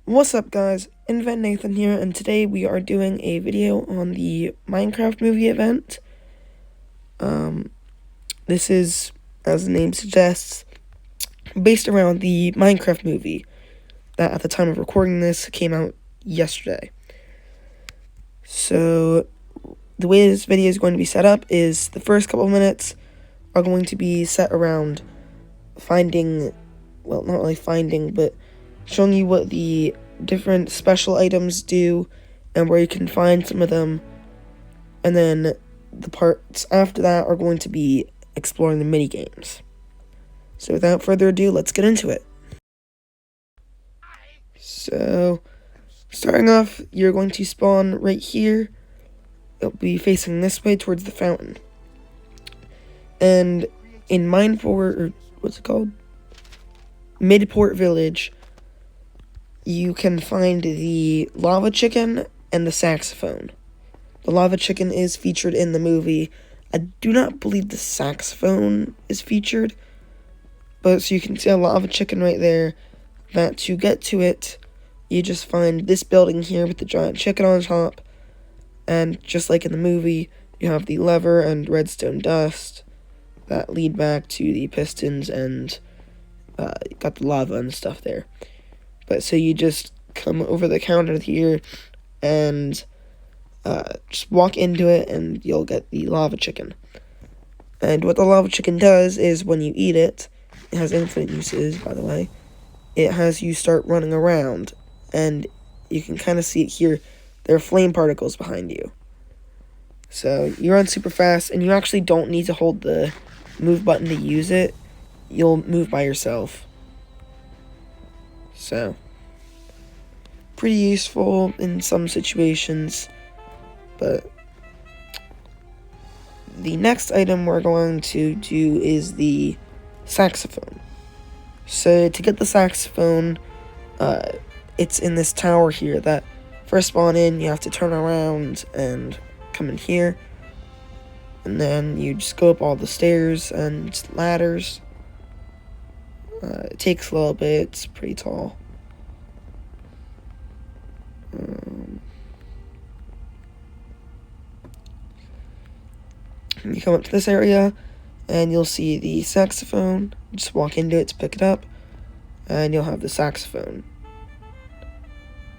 What's up guys, Invent Nathan here, and today we are doing a video on the Minecraft movie event. This is, as the name suggests, based around the Minecraft movie that at the time of recording this came out yesterday. So, the way this video is going to be set up is the first couple of minutes are going to be set around finding, well, not really finding, but showing you what the different special items do and where you can find some of them, and then the parts after that are going to be exploring the mini games. So without further ado, let's get into it. So starting off, you're going to spawn right here. It'll be facing this way towards the fountain, and in Mineport, or what's it called, Midport Village, you can find the lava chicken and the saxophone. The lava chicken is featured in the movie. I do not believe the saxophone is featured, but so you can see a lava chicken right there. That to get to it, you just find this building here with the giant chicken on top, and just like in the movie, you have the lever and redstone dust that lead back to the pistons, and got the lava and stuff there. But so you just come over the counter here and just walk into it, and you'll get the lava chicken. And what the lava chicken does is when you eat it, it has infinite uses, by the way. It has you start running around, and you can kind of see it here. There are flame particles behind you. So you run super fast, and you actually don't need to hold the move button to use it. You'll move by yourself. So, pretty useful in some situations, but the next item we're going to do is the saxophone. So, to get the saxophone, it's in this tower here that first spawn in, you have to turn around and come in here, and then you just go up all the stairs and ladders. It takes a little bit, it's pretty tall. You come up to this area, and you'll see the saxophone. Just walk into it to pick it up, and you'll have the saxophone.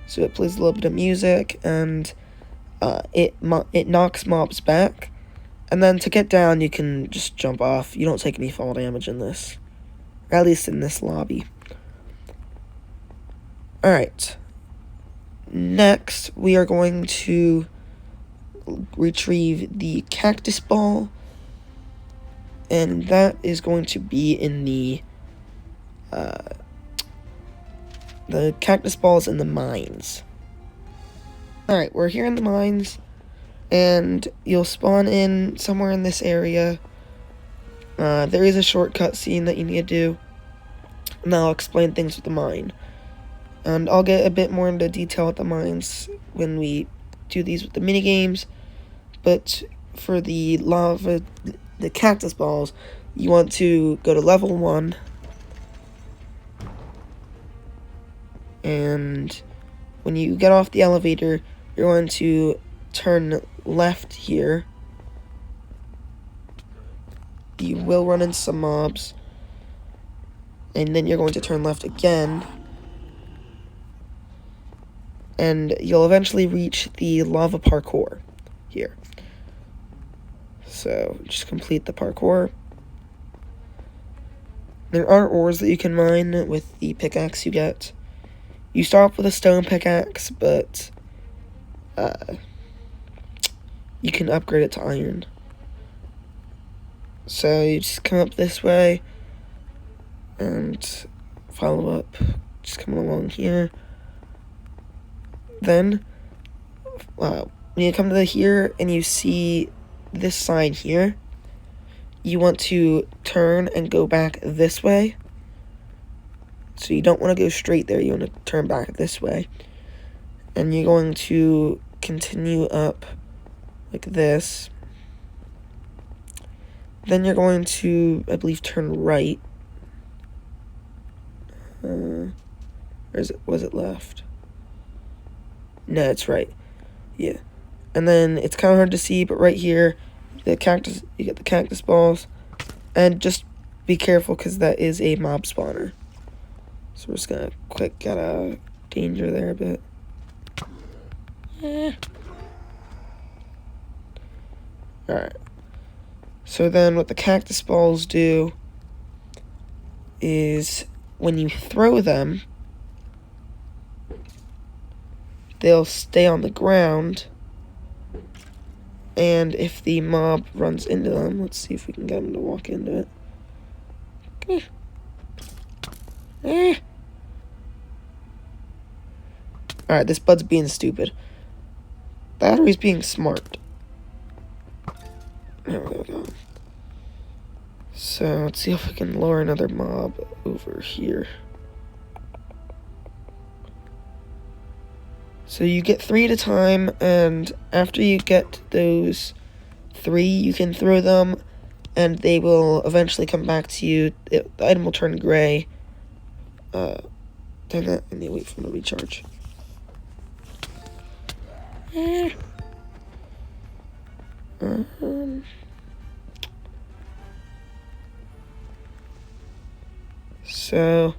So it plays a little bit of music, and it knocks mobs back. And then to get down, you can just jump off. You don't take any fall damage in this. Or at least in this lobby. Alright. Next, we are going to retrieve the cactus ball. And that is going to be in the cactus ball is in the mines. Alright, we're here in the mines. And you'll spawn in somewhere in this area. There is a shortcut scene that you need to do, and I'll explain things with the mine. And I'll get a bit more into detail with the mines when we do these with the mini games. But for the the cactus balls, you want to go to level 1, and when you get off the elevator, you're going to turn left here. You will run into some mobs, and then you're going to turn left again, and you'll eventually reach the lava parkour here. So just complete the parkour. There are ores that you can mine with the pickaxe you get. You start off with a stone pickaxe, but you can upgrade it to iron. So you just come up this way and follow up, just coming along here. Then when you come to here and you see this sign here, you want to turn and go back this way. So you don't want to go straight there, you want to turn back this way. And you're going to continue up like this. Then you're going to, I believe, turn right. Or was it left? No, it's right. Yeah. And then it's kind of hard to see, but right here, the cactus, you get the cactus balls. And just be careful because that is a mob spawner. So we're just gonna quick get out of danger there a bit. Alright. So then what the cactus balls do is when you throw them, they'll stay on the ground. And if the mob runs into them, let's see if we can get them to walk into it. Alright, this bud's being stupid. Battery's being smart. There we go. So, let's see if we can lure another mob over here. So you get 3 at a time, and after you get those 3, you can throw them, and they will eventually come back to you. The item will turn gray. Turn that, and they wait for them to recharge. So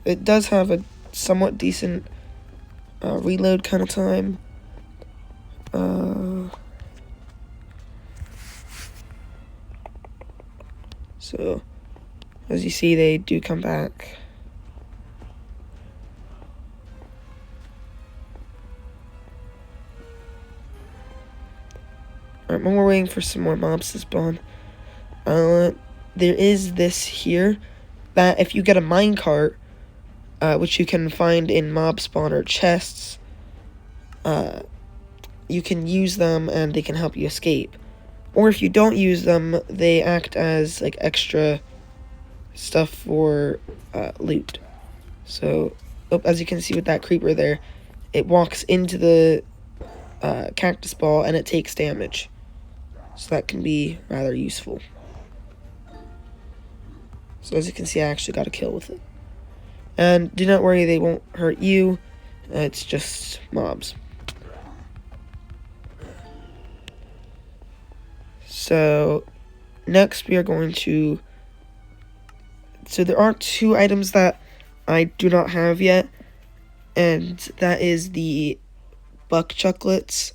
it does have a somewhat decent reload kind of time. So as you see, they do come back. Alright, when we're waiting for some more mobs to spawn, there is this here, that if you get a minecart, which you can find in mob spawner chests, you can use them and they can help you escape. Or if you don't use them, they act as like extra stuff for loot. So, as you can see with that creeper there, it walks into the cactus ball and it takes damage. So that can be rather useful. So as you can see, I actually got a kill with it. And do not worry, they won't hurt you. It's just mobs. So next we are going to... So there are 2 items that I do not have yet. And that is the buck chocolates.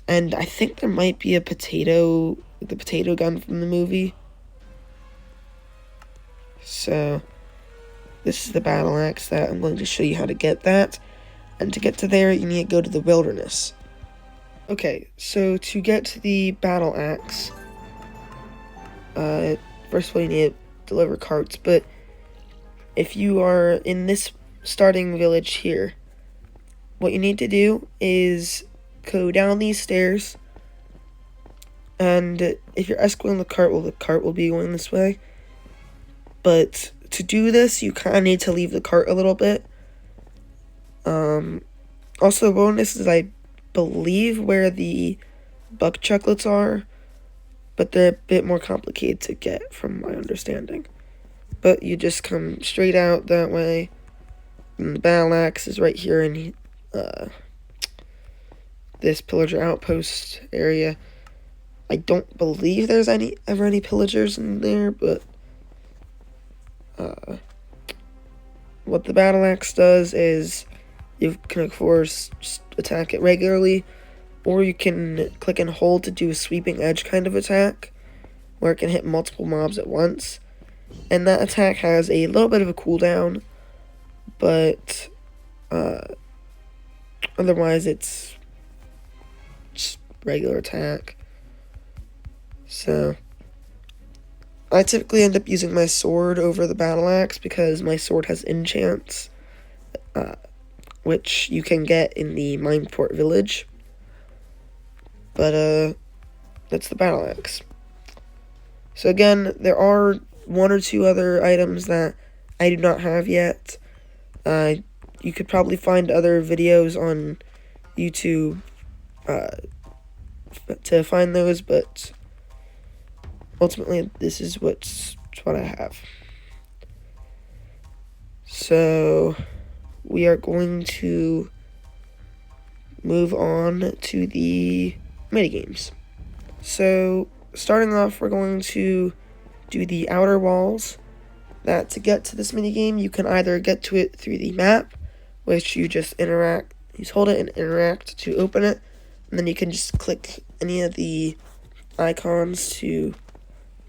And I think there might be a potato... the potato gun from the movie. So this is the battle axe that I'm going to show you how to get that. And to get to there, you need to go to the wilderness. Okay, so to get to the battle axe, first of all you need to deliver carts, but if you are in this starting village here, what you need to do is go down these stairs, and if you're escorting the cart will be going this way. But to do this, you kind of need to leave the cart a little bit. Also, the bonus is, I believe, where the buck chocolates are, but they're a bit more complicated to get, from my understanding. But you just come straight out that way, and the battle axe is right here in this pillager outpost area. I don't believe there's ever any pillagers in there, but what the battle axe does is you can, of course, just attack it regularly, or you can click and hold to do a sweeping edge kind of attack, where it can hit multiple mobs at once. And that attack has a little bit of a cooldown, but otherwise it's just regular attack. So I typically end up using my sword over the battle axe because my sword has enchants, which you can get in the Mineport village. But that's the battle axe. So again, there are 1 or 2 other items that I do not have yet. You could probably find other videos on YouTube to find those, but ultimately this is what I have. So we are going to move on to the minigames. So, starting off, we're going to do the outer walls. That to get to this minigame, you can either get to it through the map, which you just hold it and interact to open it, and then you can just click any of the icons to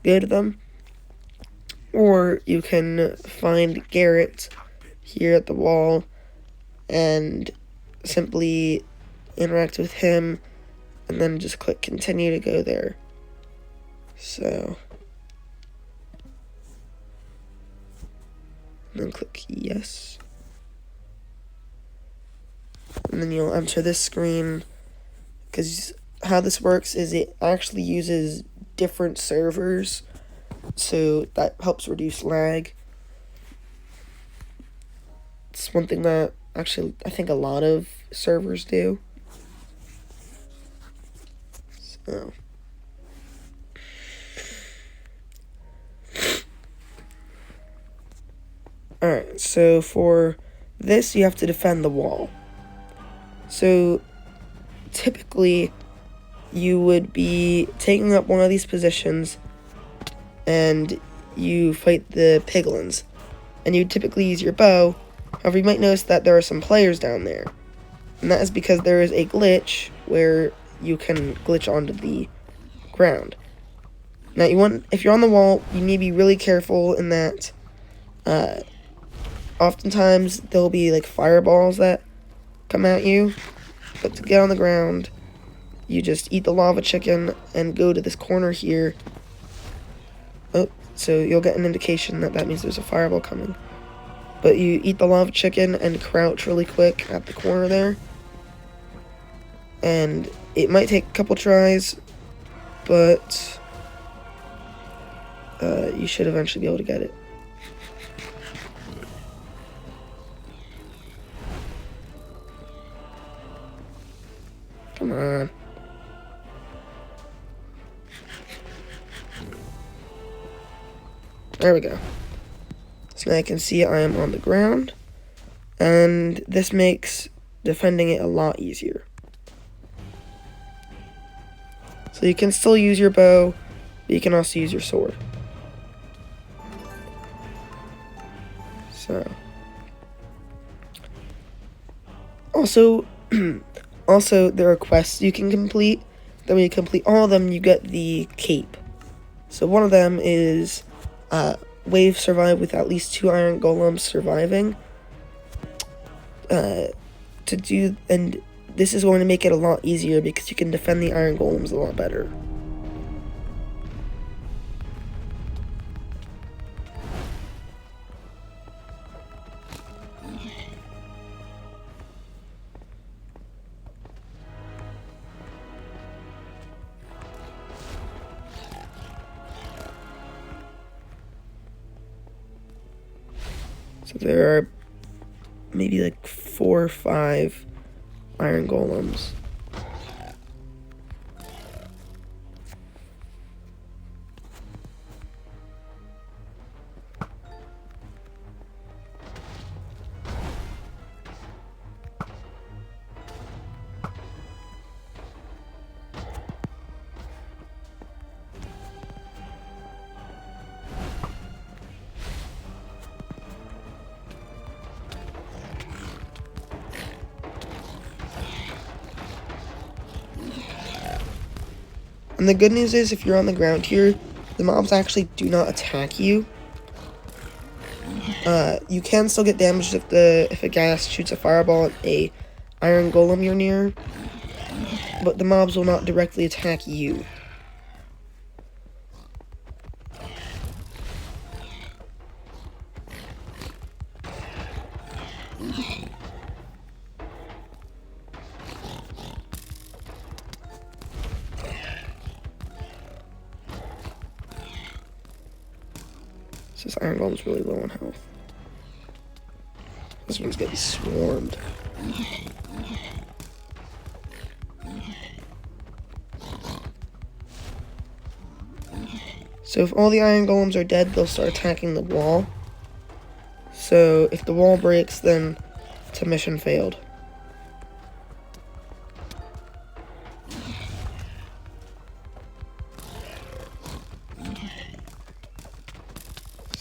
go to them. Or you can find Garrett here at the wall and simply interact with him, and then just click continue to go there. So, and then click yes. And then you'll enter this screen, because how this works is it actually uses different servers, so that helps reduce lag. It's one thing that actually I think a lot of servers do. So, alright, so for this you have to defend the wall. So typically you would be taking up one of these positions and you fight the piglins, and you typically use your bow. However, you might notice that there are some players down there, and that is because there is a glitch where you can glitch onto the ground. Now, if you're on the wall, you need to be really careful in that oftentimes there'll be like fireballs that come at you, but to get on the ground, you just eat the lava chicken and go to this corner here. Oh, so you'll get an indication that means there's a fireball coming. But you eat the lava chicken and crouch really quick at the corner there. And it might take a couple tries, but you should eventually be able to get it. Come on. There we go. So now I can see I am on the ground, and this makes defending it a lot easier. So you can still use your bow, but you can also use your sword. So, also there are quests you can complete. Then when you complete all of them, you get the cape. So one of them is wave survive with at least 2 iron golems surviving. And this is going to make it a lot easier because you can defend the iron golems a lot better. So there are maybe like 4 or 5 iron golems. And the good news is, if you're on the ground here, the mobs actually do not attack you. You can still get damaged if a guy shoots a fireball at a iron golem you're near, but the mobs will not directly attack you. This iron golem's really low on health. This one's getting swarmed. So if all the iron golems are dead, they'll start attacking the wall. So if the wall breaks, then to mission failed.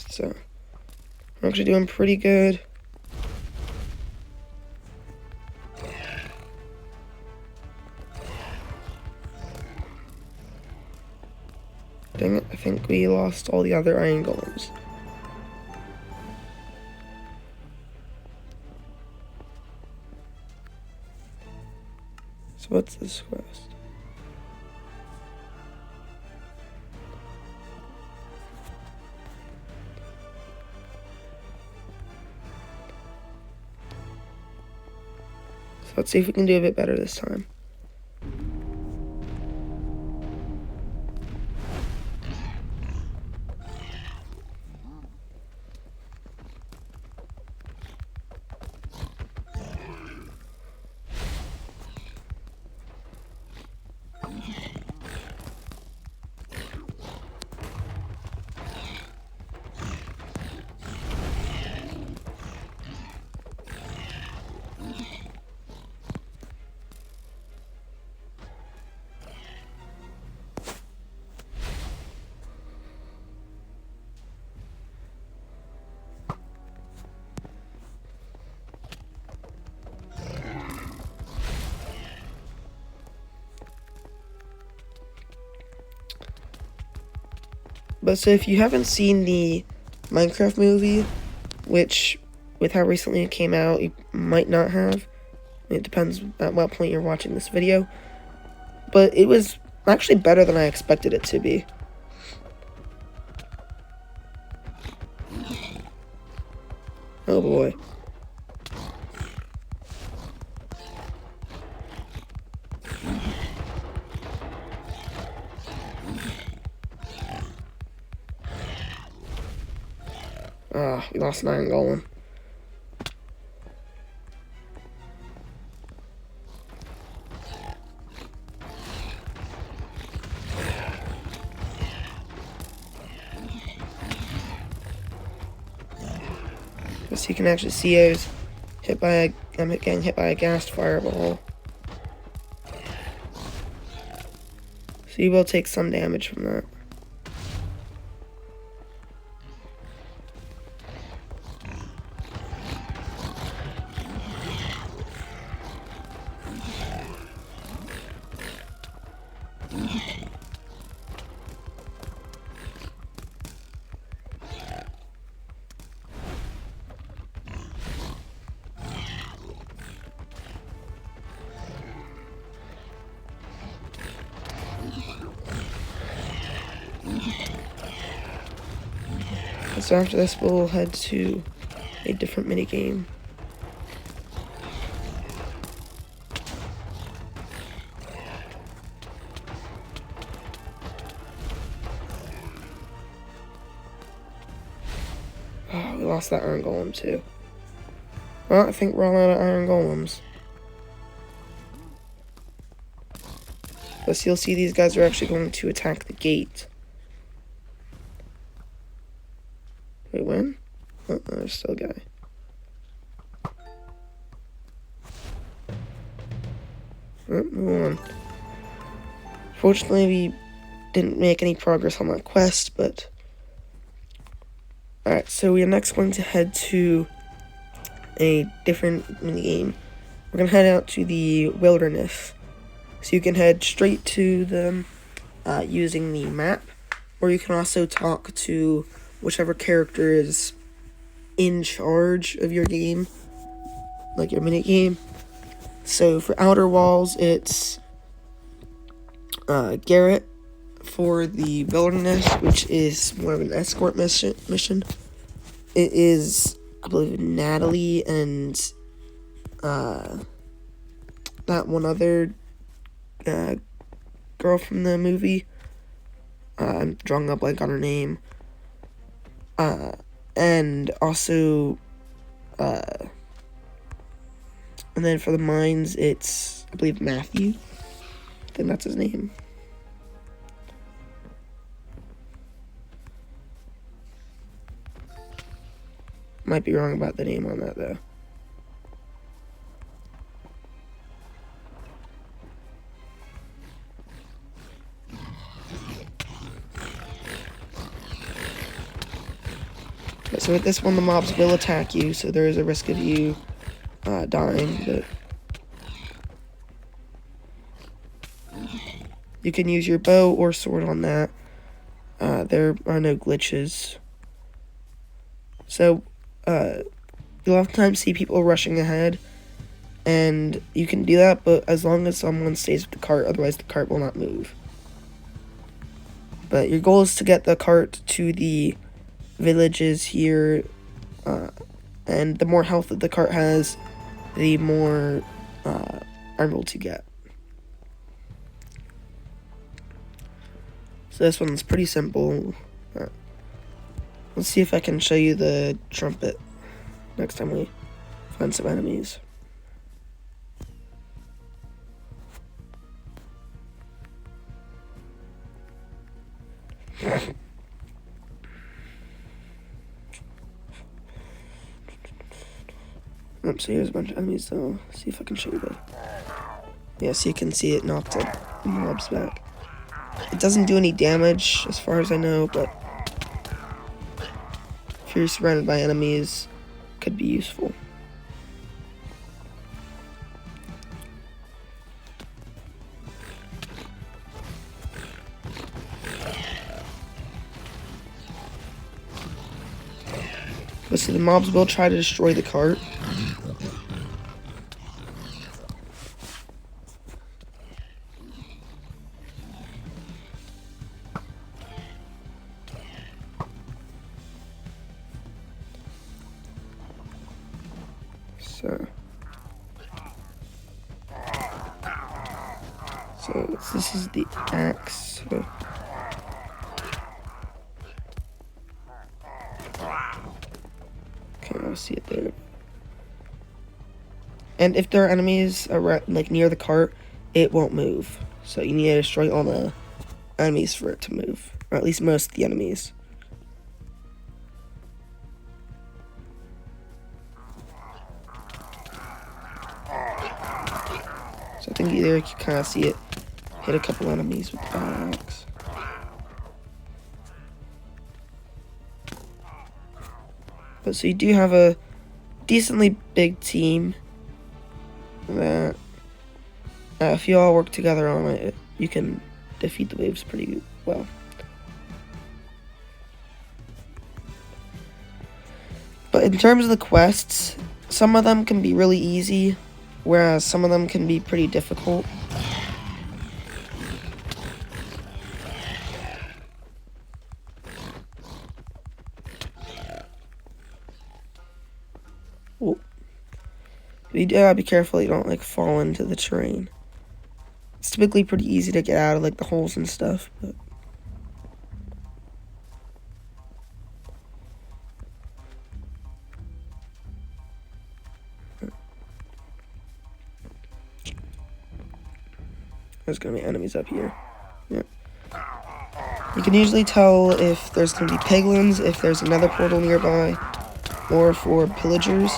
So, we're actually doing pretty good. Dang it, I think we lost all the other iron golems. So what's this quest? So let's see if we can do a bit better this time. But so if you haven't seen the Minecraft movie, which with how recently it came out, you might not have. It depends at what point you're watching this video. But it was actually better than I expected it to be. Oh boy. Ah, we lost an iron golem. So you can actually see I was I'm getting hit by a gas fireball. So you will take some damage from that. So after this, we'll head to a different minigame. Oh, we lost that iron golem too. Well, I think we're all out of iron golems. Plus, you'll see these guys are actually going to attack the gate. Wait, when? Oh, there's still a guy. Oh, move on. Fortunately, we didn't make any progress on that quest, but... Alright, so we are next going to head to a different minigame. We're going to head out to the wilderness. So you can head straight to them using the map, or you can also talk to whichever character is in charge of your game, like your minigame. So for Outer Walls, it's Garrett. For the wilderness, which is more of an escort mission, it is, I believe, Natalie and that one other girl from the movie. I'm drawing a blank on her name. And also, and then for the mines, it's, I believe, Matthew. I think that's his name. Might be wrong about the name on that, though. so with this one, the mobs will attack you, so there is a risk of you dying, but you can use your bow or sword on that. There are no glitches. So, you'll oftentimes see people rushing ahead, and you can do that, but as long as someone stays with the cart, otherwise the cart will not move. But your goal is to get the cart to the villages here, and the more health that the cart has, the more emeralds you get. So this one's pretty simple. Let's see if I can show you the trumpet next time we find some enemies. So here's a bunch of enemies, so see if I can show you that. Yeah, so you can see it knocked up the mobs back. It doesn't do any damage, as far as I know, but if you're surrounded by enemies, it could be useful. But so the mobs will try to destroy the cart. So this is the axe. So okay, I see it there. And if there are enemies around, like near the cart, it won't move. So you need to destroy all the enemies for it to move, or at least most of the enemies. So I think either you can kind of see it hit a couple enemies with the axe. But so you do have a decently big team that if you all work together on it, you can defeat the waves pretty well. But in terms of the quests, some of them can be really easy, whereas some of them can be pretty difficult. Oh. You gotta be careful you don't like fall into the terrain. It's typically pretty easy to get out of like the holes and stuff, but there's gonna be enemies up here. Yeah. You can usually tell if there's gonna be piglins, if there's another portal nearby, or for pillagers.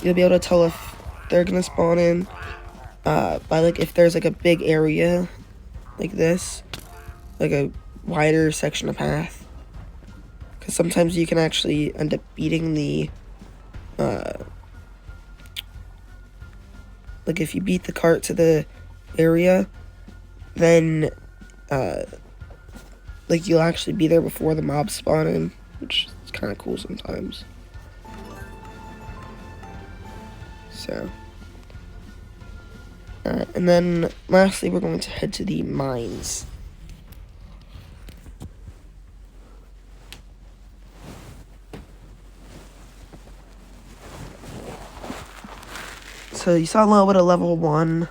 You'll be able to tell if they're gonna spawn in by like if there's like a big area like this, like a wider section of path. Because sometimes you can actually end up beating the like if you beat the cart to the area, then like you'll actually be there before the mobs spawn in, which is kind of cool sometimes. So, alright, and then lastly we're going to head to the mines. So you saw a little bit of level 1.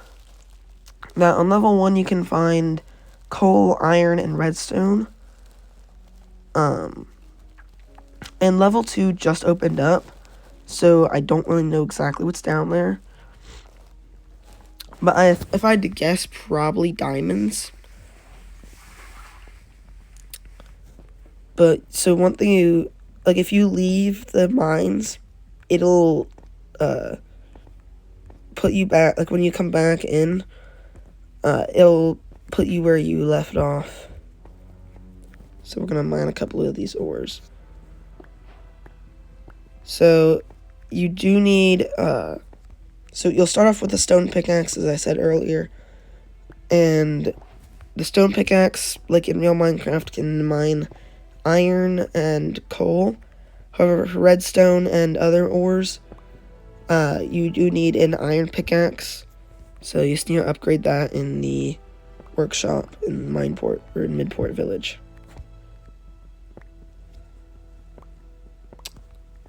Now on level 1 you can find coal, iron, and redstone. And level 2 just opened up, so I don't really know exactly what's down there. But if I had to guess, probably diamonds. But, so one thing like if you leave the mines, it'll, put you back, like when you come back in, it'll put you where you left off. So we're gonna mine a couple of these ores. So you do need, so you'll start off with a stone pickaxe, as I said earlier. And the stone pickaxe, like in real Minecraft, can mine iron and coal. However, for redstone and other ores, you do need an iron pickaxe. So you just need to upgrade that in the workshop in Mineport, or in Midport Village.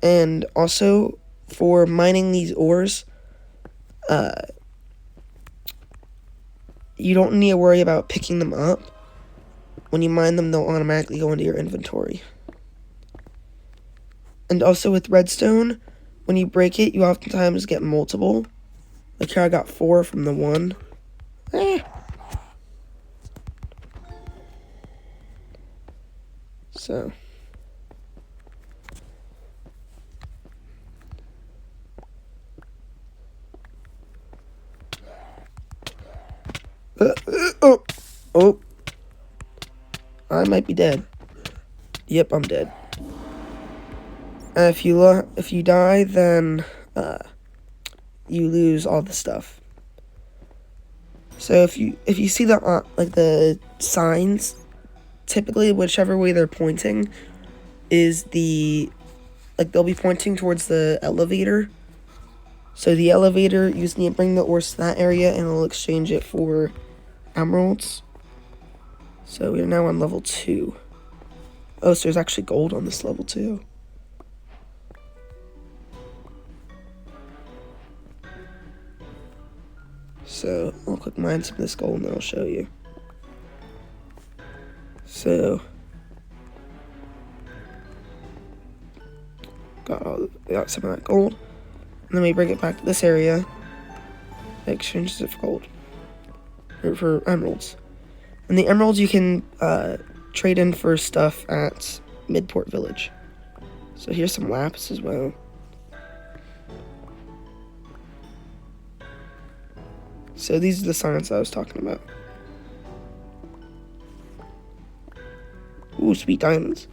And also, for mining these ores, you don't need to worry about picking them up. When you mine them, they'll automatically go into your inventory. And also with redstone, when you break it, you oftentimes get multiple. Like here I got 4 from the 1. So. Oh. I might be dead. Yep, I'm dead. If you die, then you lose all the stuff. So if you see the like the signs, typically whichever way they're pointing is they'll be pointing towards the elevator. So the elevator, you just need to bring the ores to that area and it'll exchange it for emeralds. So we are now on level 2. Oh, so there's actually gold on this level too. So I'll click mine some of this gold and then I'll show you. So got some of that gold. And then we bring it back to this area. It exchanges it for gold. Or for emeralds. And the emeralds you can trade in for stuff at Midport Village. So here's some lapis as well. So these are the signs I was talking about. Ooh, sweet diamonds.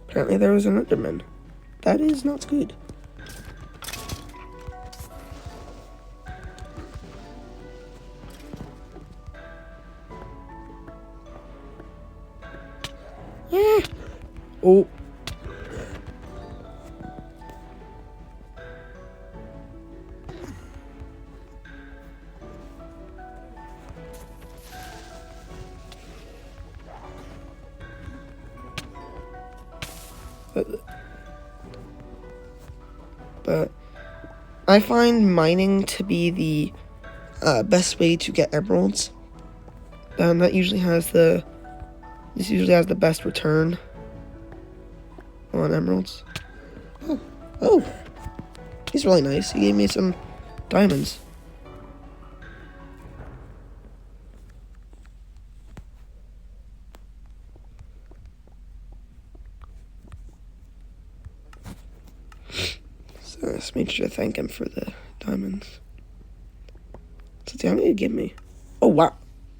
Apparently there was an Enderman. That is not good. Oh. But I find mining to be the best way to get emeralds. This usually has the best return on emeralds. Oh, he's really nice. He gave me some diamonds. So let's make sure to thank him for the diamonds. So how many did he give me? Oh wow.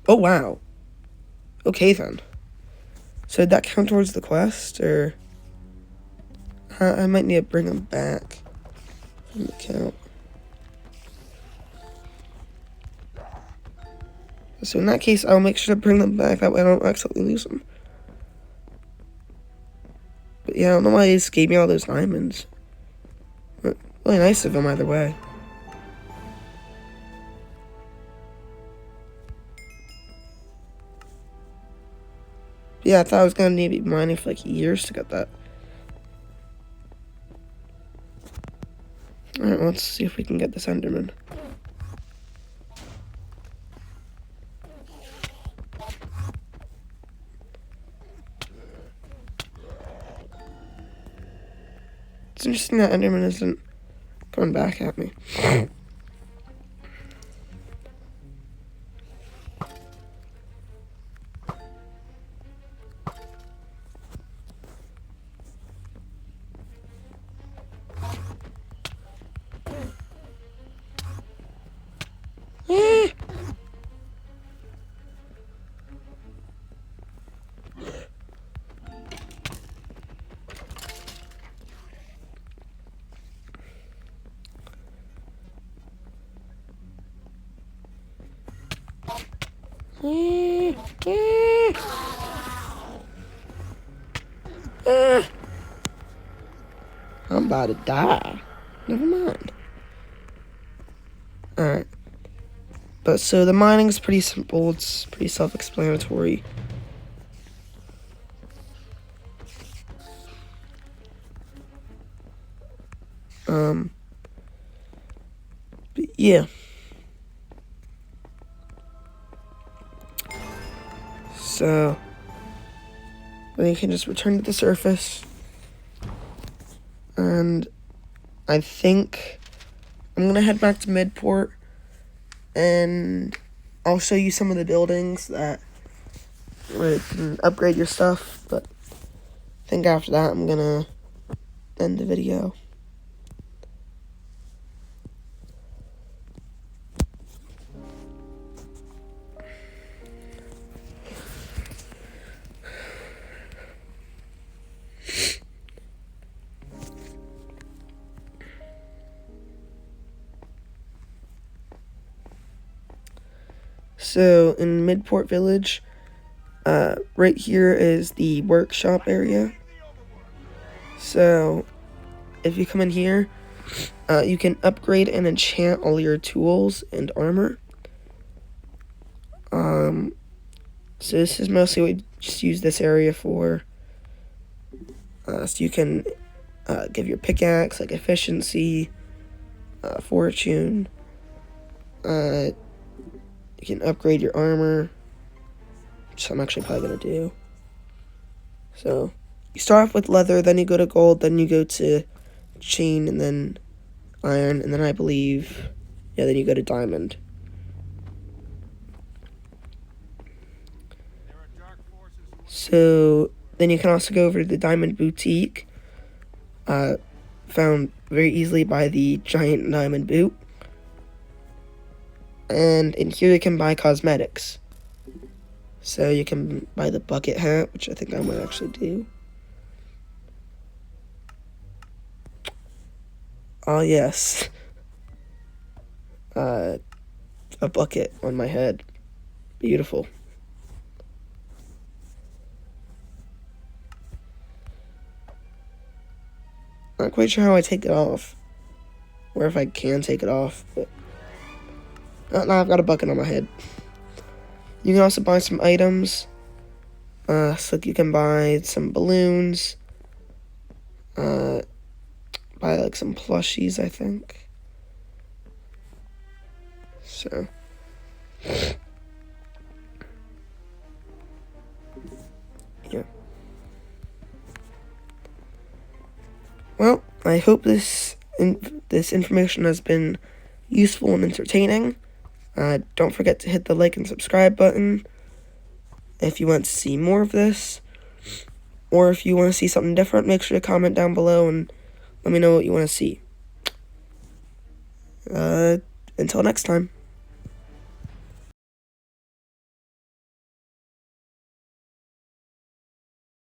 Oh wow. Okay then. So did that count towards the quest, or I might need to bring them back from the count. So in that case, I'll make sure to bring them back. That way I don't accidentally lose them. But yeah, I don't know why he just gave me all those diamonds. But really nice of him either way. Yeah, I thought I was gonna need to be mining for like years to get that. Alright, let's see if we can get this Enderman. It's interesting that Enderman isn't coming back at me. I'm about to die. Never mind. Alright. But so the mining is pretty simple. It's pretty self-explanatory. But yeah. So then you can just return to the surface. And I think I'm gonna head back to Midport, and I'll show you some of the buildings where you can upgrade your stuff, but I think after that I'm gonna end the video. So in Midport Village, right here is the workshop area. So if you come in here, you can upgrade and enchant all your tools and armor. So this is mostly what we just use this area for. So you can give your pickaxe like efficiency, fortune. You can upgrade your armor, which I'm actually probably going to do. So you start off with leather, then you go to gold, then you go to chain, and then iron, and then I believe, yeah, then you go to diamond. So then you can also go over to the Diamond Boutique, found very easily by the giant diamond boot. And in here you can buy cosmetics. So you can buy the bucket hat, which I think I might actually do. Oh yes. A bucket on my head. Beautiful. Not quite sure how I take it off. Or if I can take it off, but now I've got a bucket on my head. You can also buy some items. So you can buy some balloons. Buy like some plushies, I think. So. Yeah. Well, I hope this information has been useful and entertaining. Don't forget to hit the like and subscribe button if you want to see more of this. Or if you want to see something different, make sure to comment down below and let me know what you want to see. Until next time.